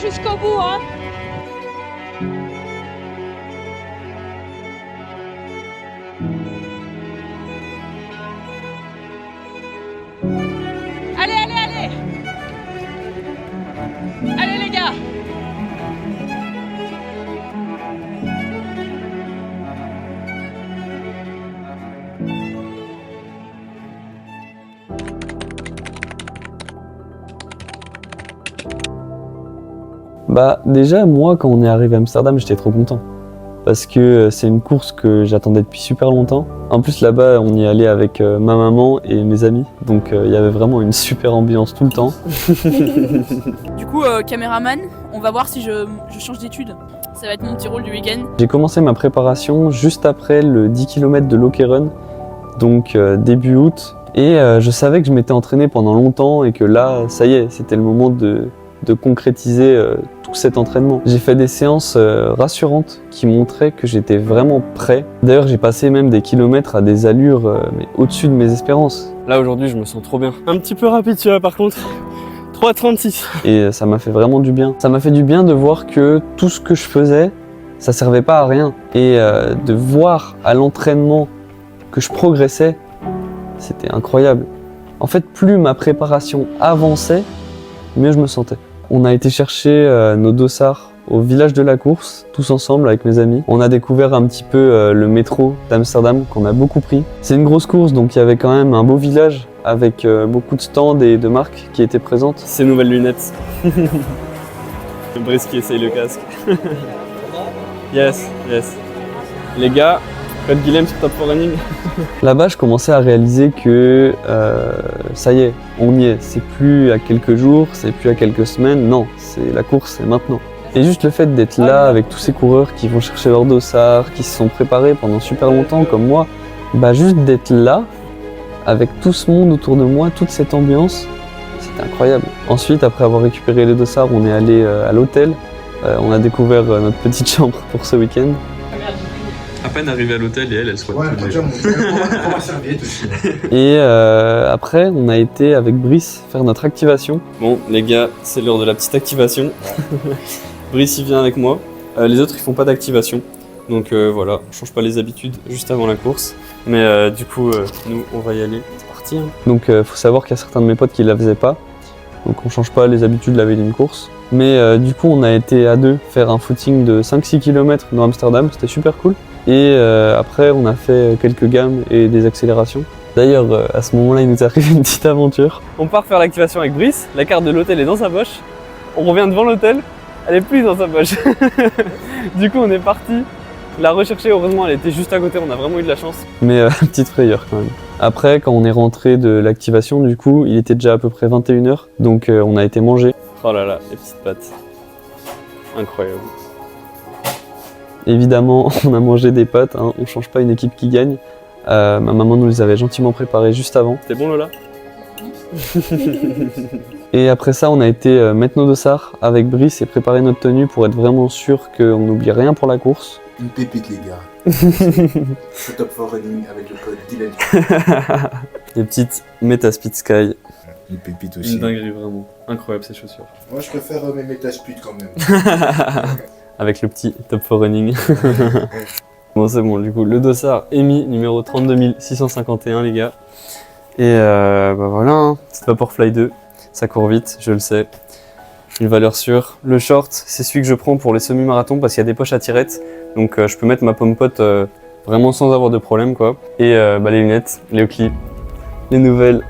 jusqu'au bout, hein. Allez, allez, allez. Allez les gars. Bah déjà moi quand on est arrivé à Amsterdam j'étais trop content parce que c'est une course que j'attendais depuis super longtemps. En plus là-bas on y allait avec ma maman et mes amis donc il y avait vraiment une super ambiance tout le temps. Du coup, caméraman, on va voir si je change d'étude. Ça va être mon petit rôle du week-end. J'ai commencé ma préparation juste après le 10 km de Lokeren, donc début août, et je savais que je m'étais entraîné pendant longtemps et que là ça y est c'était le moment de concrétiser tout cet entraînement. J'ai fait des séances rassurantes qui montraient que j'étais vraiment prêt. D'ailleurs, j'ai passé même des kilomètres à des allures mais au-dessus de mes espérances. Là aujourd'hui, je me sens trop bien. Un petit peu rapide, tu vois, par contre. 3,36. Et ça m'a fait vraiment du bien. Ça m'a fait du bien de voir que tout ce que je faisais, ça servait pas à rien. Et de voir à l'entraînement que je progressais, c'était incroyable. En fait, plus ma préparation avançait, mieux je me sentais. On a été chercher nos dossards au village de la course, tous ensemble avec mes amis. On a découvert un petit peu le métro d'Amsterdam qu'on a beaucoup pris. C'est une grosse course donc il y avait quand même un beau village avec beaucoup de stands et de marques qui étaient présentes. Ces nouvelles lunettes. Brice qui essaye le casque. Yes, yes. Les gars, code Guilhem sur Top 4 Running. Là-bas, je commençais à réaliser que ça y est, on y est. C'est plus à quelques jours, c'est plus à quelques semaines. Non, c'est la course, c'est maintenant. Et juste le fait d'être là avec tous ces coureurs qui vont chercher leur dossard, qui se sont préparés pendant super longtemps comme moi, bah juste d'être là, avec tout ce monde autour de moi, toute cette ambiance, c'était incroyable. Ensuite, après avoir récupéré les dossards, on est allé à l'hôtel. On a découvert notre petite chambre pour ce week-end. À peine arrivé à l'hôtel et elle soit Ouais, déjà, on va serviette aussi. Et après, on a été avec Brice faire notre activation. Bon, les gars, c'est l'heure de la petite activation. Brice, il vient avec moi. Les autres, ils font pas d'activation. Donc voilà, on change pas les habitudes juste avant la course. Mais du coup, nous, on va y aller. C'est parti. Hein. Donc faut savoir qu'il y a certains de mes potes qui la faisaient pas. Donc on change pas les habitudes la veille d'une course. Mais du coup, on a été à deux faire un footing de 5-6 km dans Amsterdam. C'était super cool. Et après, on a fait quelques gammes et des accélérations. D'ailleurs, à ce moment-là, il nous arrive une petite aventure. On part faire l'activation avec Brice. La carte de l'hôtel est dans sa poche. On revient devant l'hôtel. Elle est plus dans sa poche. Du coup, on est parti la rechercher. Heureusement, elle était juste à côté. On a vraiment eu de la chance. Mais petite frayeur quand même. Après, quand on est rentré de l'activation, du coup, il était déjà à peu près 21h. Donc on a été manger. Oh là là, les petites pâtes. Incroyable. Évidemment, on a mangé des pâtes, hein. On change pas une équipe qui gagne. Ma maman nous les avait gentiment préparées juste avant. C'était bon Lola? Et après ça, on a été mettre nos dossards avec Brice et préparer notre tenue pour être vraiment sûr qu'on n'oublie rien pour la course. Une pépite, les gars. C'est Top 4 Running avec le code Dylan. Les petites Metaspeed Sky. Une pépite aussi. Une dinguerie vraiment. Incroyable ces chaussures. Moi, je préfère mes Metaspeed quand même. Avec le petit Top 4 Running. Bon, c'est bon, du coup, le dossard est mis, numéro 32 651, les gars. Et bah voilà, hein. C'est Vaporfly 2. Ça court vite, je le sais. Une valeur sûre. Le short, c'est celui que je prends pour les semi-marathons parce qu'il y a des poches à tirettes. Donc je peux mettre ma pomme-pote vraiment sans avoir de problème, quoi. Et bah, les lunettes, les Oakley, les nouvelles.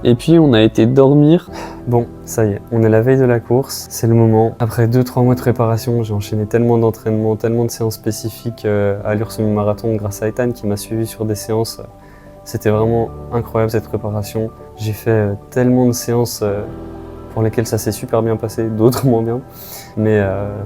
Et puis on a été dormir. Bon, ça y est, on est la veille de la course, c'est le moment. Après 2-3 mois de préparation, j'ai enchaîné tellement d'entraînements, tellement de séances spécifiques à Allure Semi-Marathon grâce à Ethan qui m'a suivi sur des séances. C'était vraiment incroyable cette préparation. J'ai fait tellement de séances pour lesquelles ça s'est super bien passé, d'autres moins bien. Mais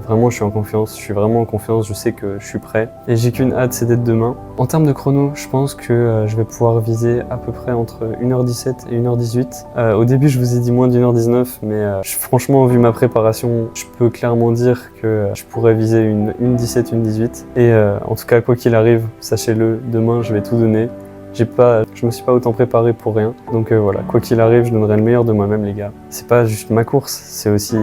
vraiment, je suis en confiance, je suis vraiment en confiance, je sais que je suis prêt. Et j'ai qu'une hâte, c'est d'être demain. En termes de chrono, je pense que je vais pouvoir viser à peu près entre 1h17 et 1h18. Au début, je vous ai dit moins d'1h19, mais franchement, vu ma préparation, je peux clairement dire que je pourrais viser une 1h17, 1h18. Et en tout cas, quoi qu'il arrive, sachez-le, demain, je vais tout donner. Je me suis pas autant préparé pour rien. Donc voilà, quoi qu'il arrive, je donnerai le meilleur de moi-même, les gars. C'est pas juste ma course, c'est aussi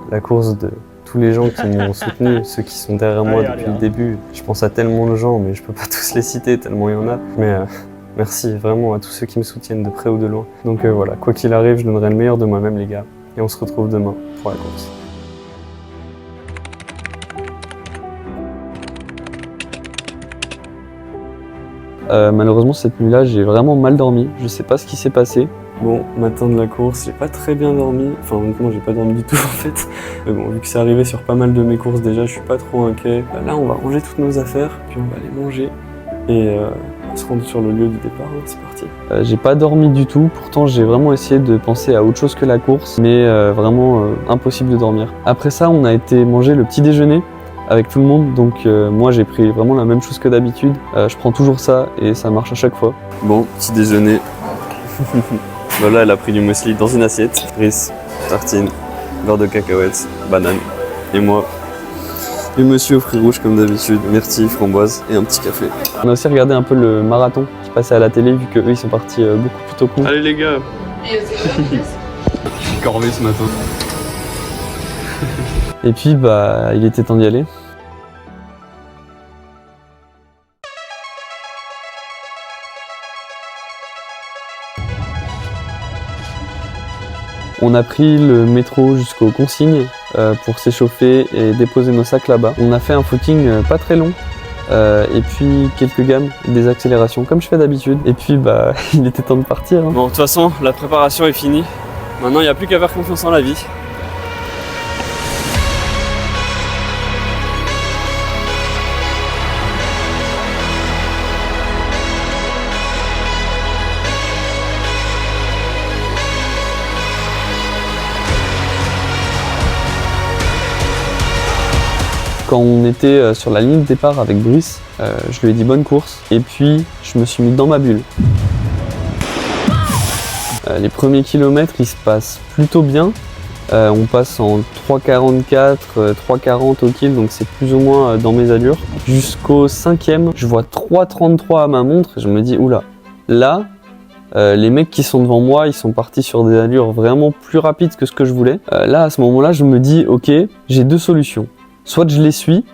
la course de tous les gens qui m'ont soutenu, ceux qui sont derrière moi depuis le début. Je pense à tellement de gens, mais je peux pas tous les citer tellement il y en a. Mais merci vraiment à tous ceux qui me soutiennent de près ou de loin. Donc voilà, quoi qu'il arrive, je donnerai le meilleur de moi-même, les gars. Et on se retrouve demain pour la course. Malheureusement cette nuit-là j'ai vraiment mal dormi, je sais pas ce qui s'est passé. Bon, matin de la course, j'ai pas très bien dormi, enfin honnêtement j'ai pas dormi du tout en fait. Mais bon, vu que c'est arrivé sur pas mal de mes courses déjà, je suis pas trop inquiet. Là on va ranger toutes nos affaires, puis on va aller manger et on se rend sur le lieu du départ, hein, c'est parti. J'ai pas dormi du tout, pourtant j'ai vraiment essayé de penser à autre chose que la course, mais vraiment impossible de dormir. Après ça on a été manger le petit déjeuner avec tout le monde, donc moi j'ai pris vraiment la même chose que d'habitude. Je prends toujours ça et ça marche à chaque fois. Bon, petit déjeuner. Voilà, elle a pris du muesli dans une assiette. Riz, tartine, beurre de cacahuètes, banane. Et moi, le monsieur aux fruits rouges comme d'habitude, myrtille, framboise et un petit café. On a aussi regardé un peu le marathon qui passait à la télé vu qu'eux ils sont partis beaucoup plus tôt que nous. Allez les gars. Je suis corvé ce matin. Et puis bah il était temps d'y aller. On a pris le métro jusqu'aux consignes pour s'échauffer et déposer nos sacs là-bas. On a fait un footing pas très long et puis quelques gammes, des accélérations comme je fais d'habitude. Et puis bah il était temps de partir. Hein. Bon, de toute façon la préparation est finie. Maintenant il n'y a plus qu'à faire confiance en la vie. Quand on était sur la ligne de départ avec Brice, je lui ai dit bonne course et puis je me suis mis dans ma bulle. Les premiers kilomètres ils se passent plutôt bien. On passe en 3,44, 3,40 au kill, donc c'est plus ou moins dans mes allures. Jusqu'au 5e, je vois 3,33 à ma montre et je me dis oula, là les mecs qui sont devant moi ils sont partis sur des allures vraiment plus rapides que ce que je voulais. Là à ce moment-là je me dis ok, j'ai deux solutions. Soit je les suis,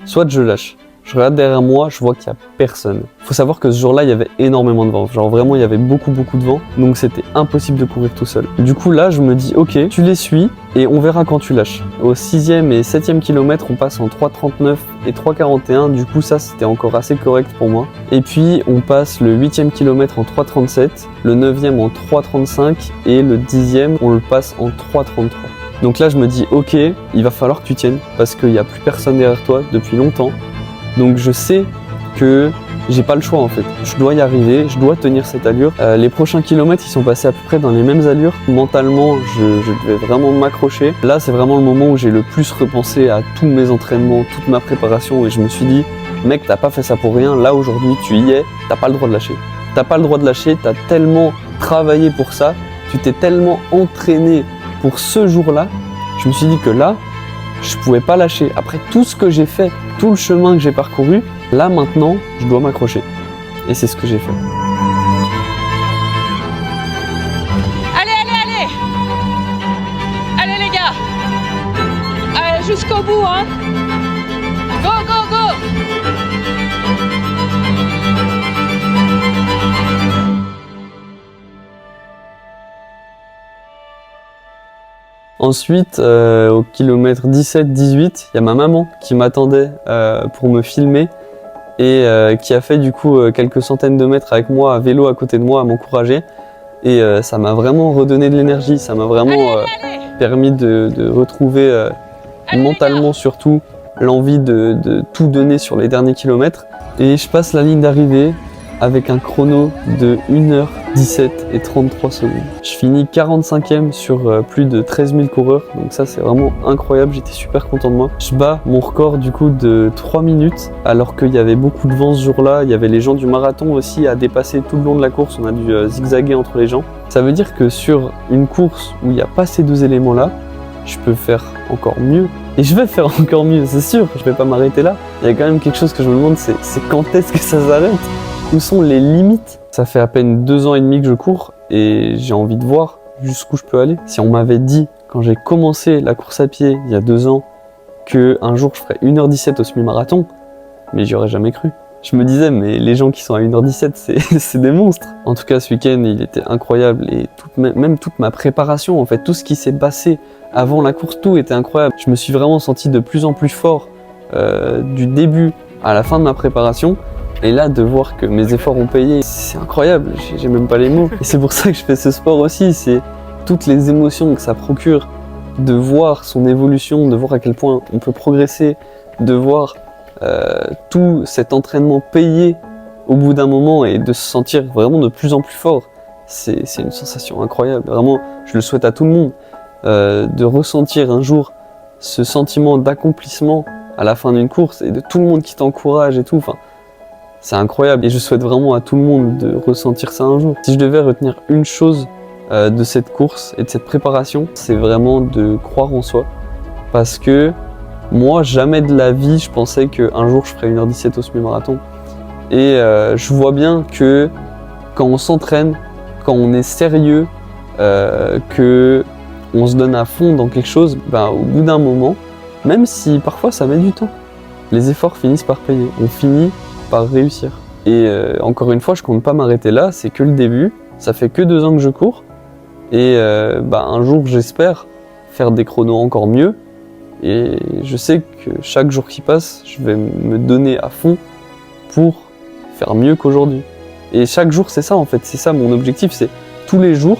soit je lâche. Je regarde derrière moi, je vois qu'il n'y a personne. Faut savoir que ce jour-là, il y avait énormément de vent. Genre vraiment, il y avait beaucoup de vent. Donc c'était impossible de courir tout seul. Du coup, là, je me dis, ok, tu les suis et on verra quand tu lâches. Au 6e et 7e kilomètre, on passe en 3,39 et 3,41. Du coup, ça, c'était encore assez correct pour moi. Et puis, on passe le 8e kilomètre en 3,37, le 9e en 3,35 et le 10e, on le passe en 3,33. Donc là, je me dis, ok, il va falloir que tu tiennes parce qu'il n'y a plus personne derrière toi depuis longtemps. Donc je sais que j'ai pas le choix en fait. Je dois y arriver, je dois tenir cette allure. Les prochains kilomètres, ils sont passés à peu près dans les mêmes allures. Mentalement, je devais vraiment m'accrocher. Là, c'est vraiment le moment où j'ai le plus repensé à tous mes entraînements, toute ma préparation et je me suis dit, mec, t'as pas fait ça pour rien. Là, aujourd'hui, tu y es, t'as pas le droit de lâcher. T'as pas le droit de lâcher, t'as tellement travaillé pour ça, tu t'es tellement entraîné pour ce jour-là, je me suis dit que là, je pouvais pas lâcher. Après tout ce que j'ai fait, tout le chemin que j'ai parcouru, là maintenant, je dois m'accrocher. Et c'est ce que j'ai fait. Allez Allez les gars. Allez jusqu'au bout hein. Go go go. Ensuite, au kilomètre 17-18, il y a ma maman qui m'attendait pour me filmer et qui a fait du coup quelques centaines de mètres avec moi à vélo à côté de moi à m'encourager. Et ça m'a vraiment redonné de l'énergie, ça m'a vraiment permis de retrouver mentalement surtout l'envie de tout donner sur les derniers kilomètres. Et je passe la ligne d'arrivée avec un chrono de 1h17 et 33 secondes. Je finis 45e sur plus de 13 000 coureurs, donc ça c'est vraiment incroyable, j'étais super content de moi. Je bats mon record du coup de 3 minutes, alors qu'il y avait beaucoup de vent ce jour-là, il y avait les gens du marathon aussi à dépasser tout le long de la course, on a dû zigzaguer entre les gens. Ça veut dire que sur une course où il n'y a pas ces deux éléments-là, je peux faire encore mieux. Et je vais faire encore mieux, c'est sûr, je vais pas m'arrêter là. Il y a quand même quelque chose que je me demande, c'est quand est-ce que ça s'arrête ? Où sont les limites ? Ça fait à peine 2 ans et demi que je cours et j'ai envie de voir jusqu'où je peux aller. Si on m'avait dit, quand j'ai commencé la course à pied il y a 2 ans, qu'un jour je ferais 1h17 au semi-marathon, mais j'y aurais jamais cru. Je me disais, mais les gens qui sont à 1h17, c'est des monstres. En tout cas, ce week-end, il était incroyable et même toute ma préparation, en fait, tout ce qui s'est passé avant la course, tout était incroyable. Je me suis vraiment senti de plus en plus fort du début à la fin de ma préparation. Et là, de voir que mes efforts ont payé, c'est incroyable, j'ai même pas les mots. Et c'est pour ça que je fais ce sport aussi, c'est toutes les émotions que ça procure, de voir son évolution, de voir à quel point on peut progresser, de voir tout cet entraînement payé au bout d'un moment et de se sentir vraiment de plus en plus fort. C'est une sensation incroyable, vraiment, je le souhaite à tout le monde, de ressentir un jour ce sentiment d'accomplissement à la fin d'une course et de tout le monde qui t'encourage et tout. Enfin, c'est incroyable et je souhaite vraiment à tout le monde de ressentir ça un jour. Si je devais retenir une chose de cette course et de cette préparation, c'est vraiment de croire en soi. Parce que moi, jamais de la vie, je pensais qu'un jour je ferais 1h17 au semi-marathon. Et je vois bien que quand on s'entraîne, quand on est sérieux, que on se donne à fond dans quelque chose, ben, au bout d'un moment, même si parfois ça met du temps, les efforts finissent par payer. On finit par réussir. Et encore une fois, je compte pas m'arrêter là, c'est que le début. Ça fait que 2 ans que je cours. Et un jour, j'espère faire des chronos encore mieux. Et je sais que chaque jour qui passe, je vais me donner à fond pour faire mieux qu'aujourd'hui. Et chaque jour, c'est ça en fait. C'est ça mon objectif, c'est tous les jours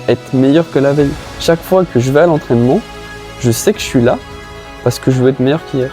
être meilleur que la veille. Chaque fois que je vais à l'entraînement, je sais que je suis là parce que je veux être meilleur qu'hier.